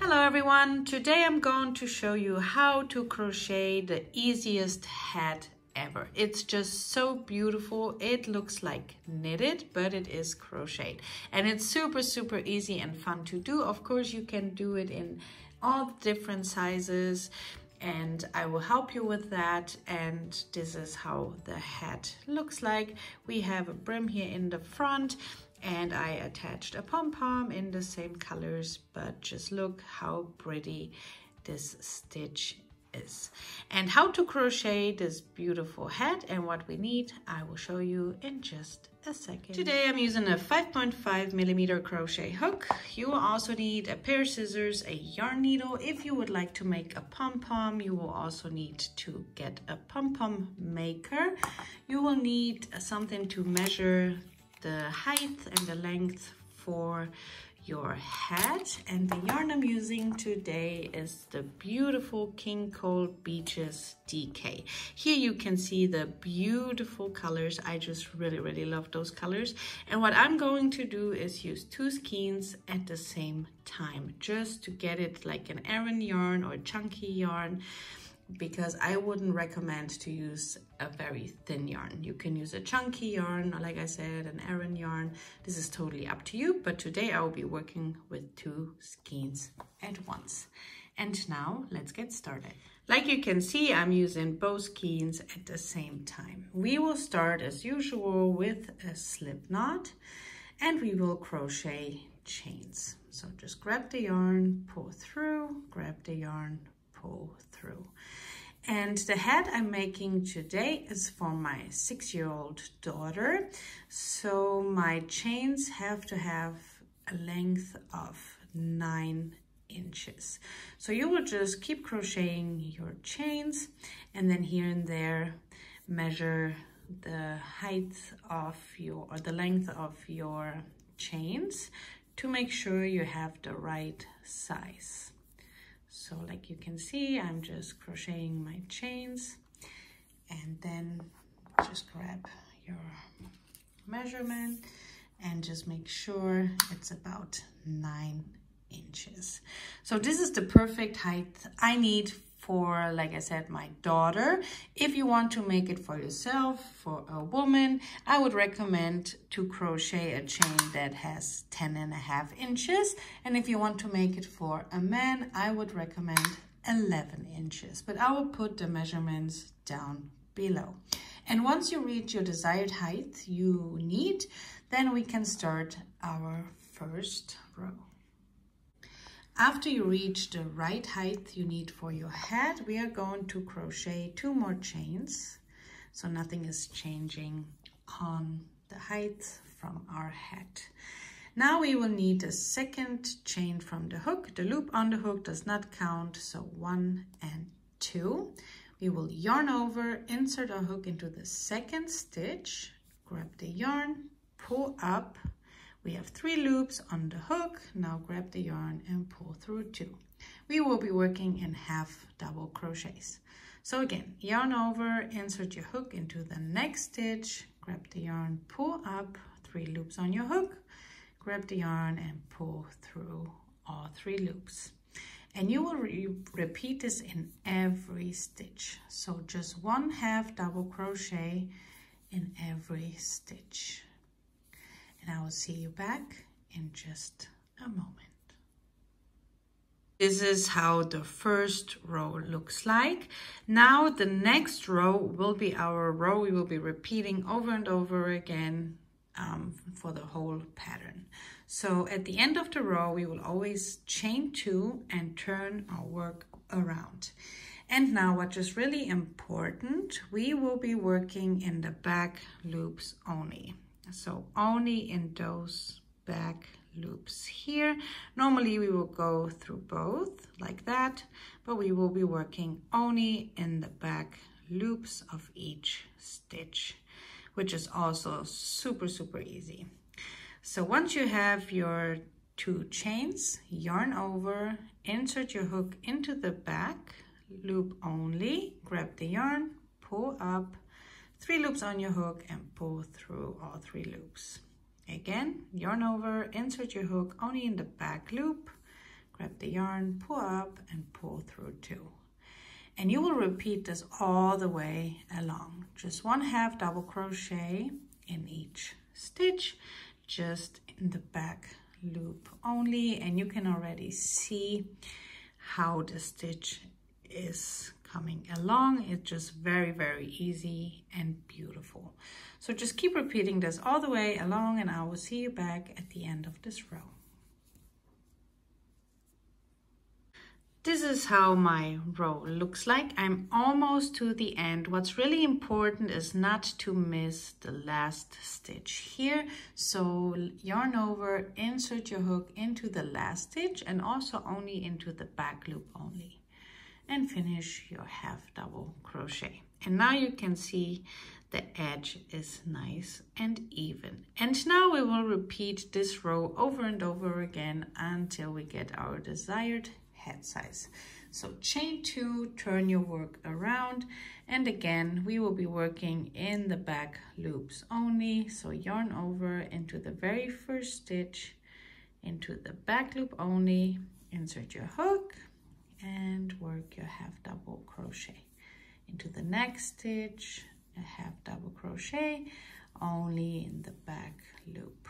Hello everyone, today I'm going to show you how to crochet the easiest hat ever. It's just so beautiful. It looks like knitted, but it is crocheted. And it's super easy and fun to do. Of course, you can do it in all different sizes and I will help you with that. And this is how the hat looks like. We have a brim here in the front and I attached a pom-pom in the same colors, but just look how pretty this stitch is. And how to crochet this beautiful hat and what we need, I will show you in just a second. Today I'm using a 5.5 millimeter crochet hook. You will also need a pair of scissors, a yarn needle. If you would like to make a pom-pom, you will also need to get a pom-pom maker. You will need something to measure the height and the length for your hat, and the yarn I'm using today is the beautiful King Cole Beaches DK. Here you can see the beautiful colors. I just really love those colors, and what I'm going to do is use two skeins at the same time just to get it like an Aran yarn or chunky yarn, because I wouldn't recommend to use a very thin yarn. You can use a chunky yarn, or like I said, an Aran yarn. This is totally up to you, but today I will be working with two skeins at once. And now let's get started. Like you can see, I'm using both skeins at the same time. We will start as usual with a slip knot and we will crochet chains. So just grab the yarn, pull through, grab the yarn, pull through. And the hat I'm making today is for my 6-year-old daughter. So my chains have to have a length of 9 inches. So you will just keep crocheting your chains and then here and there measure the height of your, or the length of your chains to make sure you have the right size. So like you can see, I'm just crocheting my chains and then just grab your measurement and just make sure it's about 9 inches. So this is the perfect height I need for, like I said, my daughter. If you want to make it for yourself, for a woman, I would recommend to crochet a chain that has 10.5 inches. And if you want to make it for a man, I would recommend 11 inches. But I will put the measurements down below. And once you reach your desired height you need, then we can start our first row. After you reach the right height you need for your hat, we are going to crochet 2 more chains. So nothing is changing on the height from our hat. Now we will need a second chain from the hook. The loop on the hook does not count, so 1 and 2. We will yarn over, insert our hook into the second stitch, grab the yarn, pull up. We have 3 loops on the hook. Now grab the yarn and pull through 2. We will be working in half double crochets. So again, yarn over, insert your hook into the next stitch, grab the yarn, pull up, 3 loops on your hook, grab the yarn and pull through all 3 loops. And you will repeat this in every stitch. So just 1 half double crochet in every stitch. And I will see you back in just a moment. This is how the first row looks like. Now the next row will be our row we will be repeating over and over again for the whole pattern. So at the end of the row we will always chain 2 and turn our work around. And now what is really important, we will be working in the back loops only. So only in those back loops here. Normally we will go through both like that, but we will be working only in the back loops of each stitch, which is also super easy. So once you have your 2 chains, yarn over, insert your hook into the back loop only, grab the yarn, pull up, 3 loops on your hook and pull through all 3 loops. Again, yarn over, insert your hook only in the back loop, grab the yarn, pull up and pull through 2. And you will repeat this all the way along. Just 1/2 double crochet in each stitch, just in the back loop only. And you can already see how the stitch is coming along. It's just very, very easy and beautiful. So just keep repeating this all the way along, and I will see you back at the end of this row. This is how my row looks like. I'm almost to the end. What's really important is not to miss the last stitch here. So yarn over, insert your hook into the last stitch and also only into the back loop only. And finish your 1/2 double crochet. And now you can see the edge is nice and even. And now we will repeat this row over and over again until we get our desired head size. So chain 2, turn your work around, and again we will be working in the back loops only. So yarn over into the very first stitch, into the back loop only, insert your hook and work your 1/2 double crochet into the next stitch, a 1/2 double crochet only in the back loop.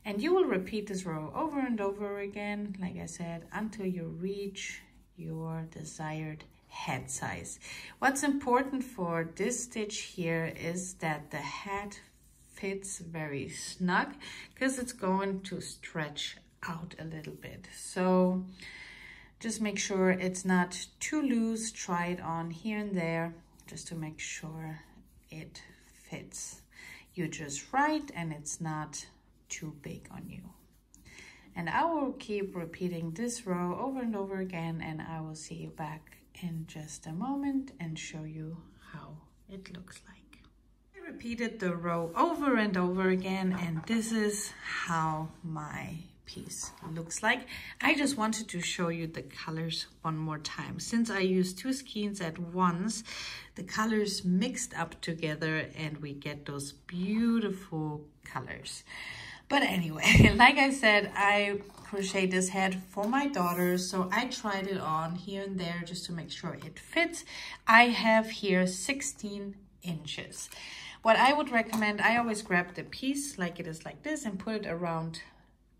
And you will repeat this row over and over again, like I said, until you reach your desired head size. What's important for this stitch here is that the head fits very snug, because it's going to stretch out a little bit. So just make sure it's not too loose. Try it on here and there just to make sure it fits you just right and it's not too big on you. And I will keep repeating this row over and over again, and I will see you back in just a moment and show you how it looks like. I repeated the row over and over again, and this is how my piece looks like. I just wanted to show you the colors one more time. Since I used 2 skeins at once, the colors mixed up together and we get those beautiful colors. But anyway, like I said, I crocheted this head for my daughter, so I tried it on here and there just to make sure it fits. I have here 16 inches. What I would recommend, I always grab the piece like it is like this and put it around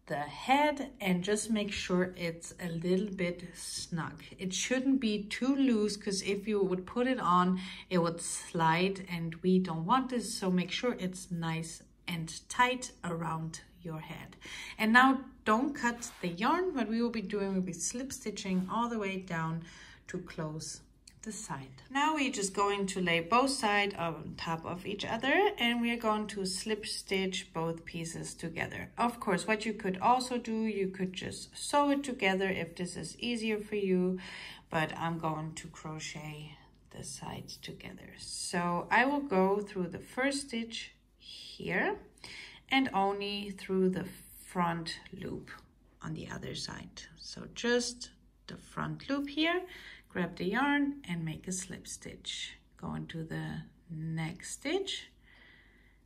the head and just make sure it's a little bit snug. It shouldn't be too loose, because if you would put it on, it would slide and we don't want this. So make sure it's nice and tight around your head. And now don't cut the yarn. What we will be doing will be slip stitching all the way down to close the side. Now we're just going to lay both sides on top of each other, and we are going to slip stitch both pieces together. Of course, what you could also do, you could just sew it together if this is easier for you, but I'm going to crochet the sides together. So I will go through the first stitch here and only through the front loop on the other side. So just the front loop here, grab the yarn and make a slip stitch. Go into the next stitch,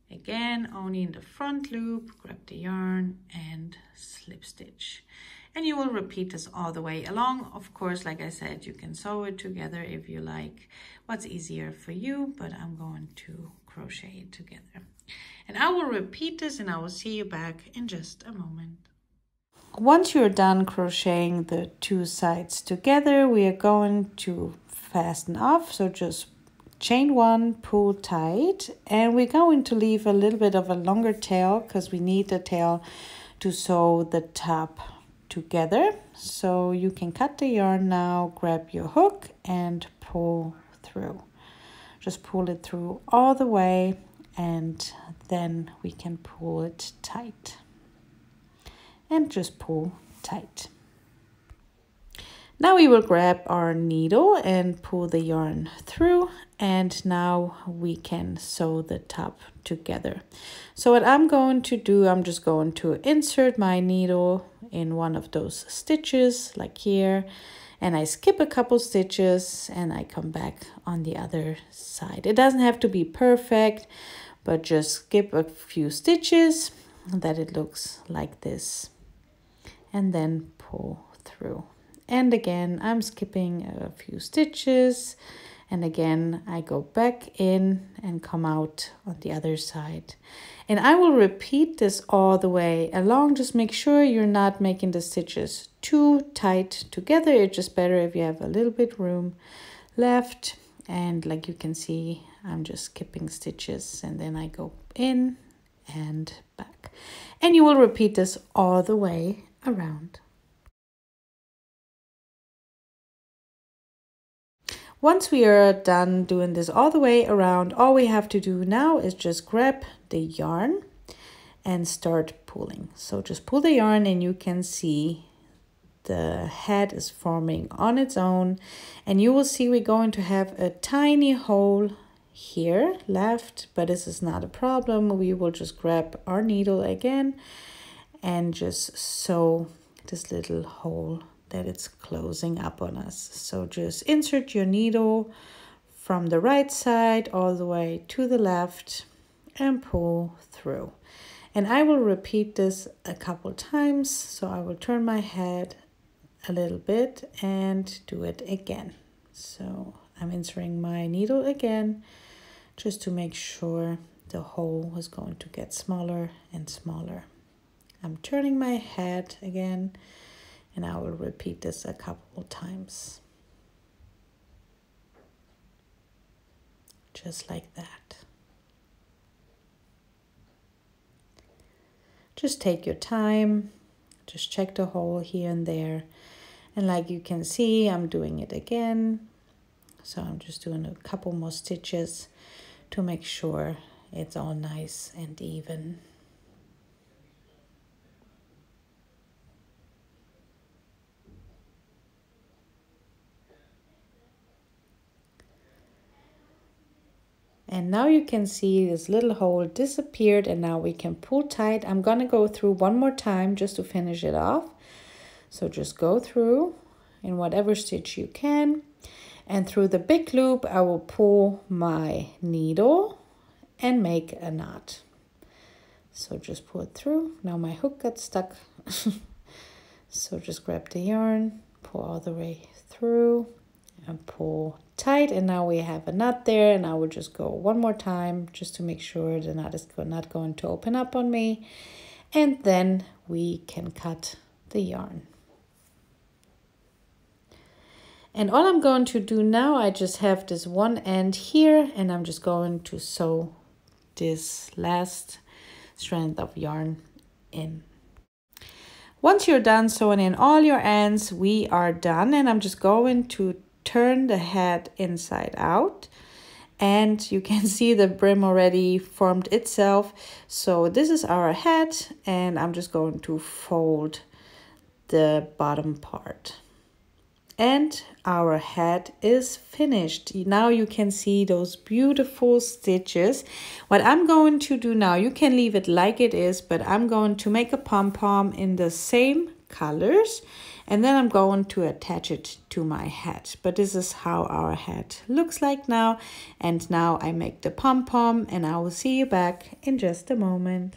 again only in the front loop, grab the yarn and slip stitch. And you will repeat this all the way along. Of course, like I said, you can sew it together if you like, what's easier for you, but I'm going to crochet it together. And I will repeat this and I will see you back in just a moment. Once you're done crocheting the 2 sides together, we are going to fasten off. So just chain 1, pull tight, and we're going to leave a little bit of a longer tail because we need the tail to sew the top together. So you can cut the yarn now, grab your hook and pull through. Just pull it through all the way, and then we can pull it tight. And just pull tight. Now we will grab our needle and pull the yarn through, and now we can sew the top together. So what I'm going to do, I'm just going to insert my needle in one of those stitches like here, and I skip a couple stitches and I come back on the other side. It doesn't have to be perfect, but just skip a few stitches that it looks like this, and then pull through. And again, I'm skipping a few stitches, and again I go back in and come out on the other side. And I will repeat this all the way along. Just make sure you're not making the stitches too tight together. It's just better if you have a little bit room left. And like you can see, I'm just skipping stitches and then I go in and back. And you will repeat this all the way around. Once we are done doing this all the way around, all we have to do now is just grab the yarn and start pulling. So just pull the yarn and you can see the head is forming on its own, and you will see we're going to have a tiny hole here left, but this is not a problem. We will just grab our needle again and just sew this little hole that it's closing up on us. So just insert your needle from the right side all the way to the left and pull through. And I will repeat this a couple times. So I will turn my head a little bit and do it again. So I'm inserting my needle again just to make sure the hole is going to get smaller and smaller. I'm turning my head again, and I will repeat this a couple times. Just like that. Just take your time, just check the hole here and there. And like you can see, I'm doing it again. So I'm just doing a couple more stitches to make sure it's all nice and even. And now you can see this little hole disappeared, and now we can pull tight. I'm gonna go through one more time just to finish it off. So just go through in whatever stitch you can, and through the big loop I will pull my needle and make a knot. So just pull it through. Now my hook got stuck. So just grab the yarn, pull all the way through and pull tight, and now we have a knot there. And I will just go one more time just to make sure the knot is not going to open up on me, and then we can cut the yarn. And all I'm going to do now, I just have this one end here, and I'm just going to sew this last strand of yarn in. Once you're done sewing in all your ends, we are done, and I'm just going to turn the head inside out, and you can see the brim already formed itself. So this is our head, and I'm just going to fold the bottom part. And our head is finished. Now you can see those beautiful stitches. What I'm going to do now, you can leave it like it is, but I'm going to make a pom-pom in the same colors, and then I'm going to attach it to my head. But this is how our head looks like now. And now I make the pom-pom, and I will see you back in just a moment.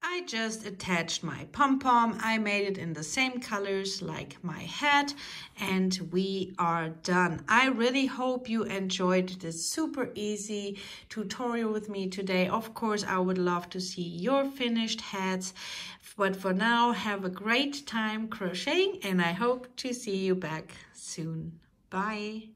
I just attached my pom-pom. I made it in the same colors like my head, and we are done. I really hope you enjoyed this super easy tutorial with me today. Of course, I would love to see your finished heads, but for now, have a great time crocheting, and I hope to see you back soon. Bye.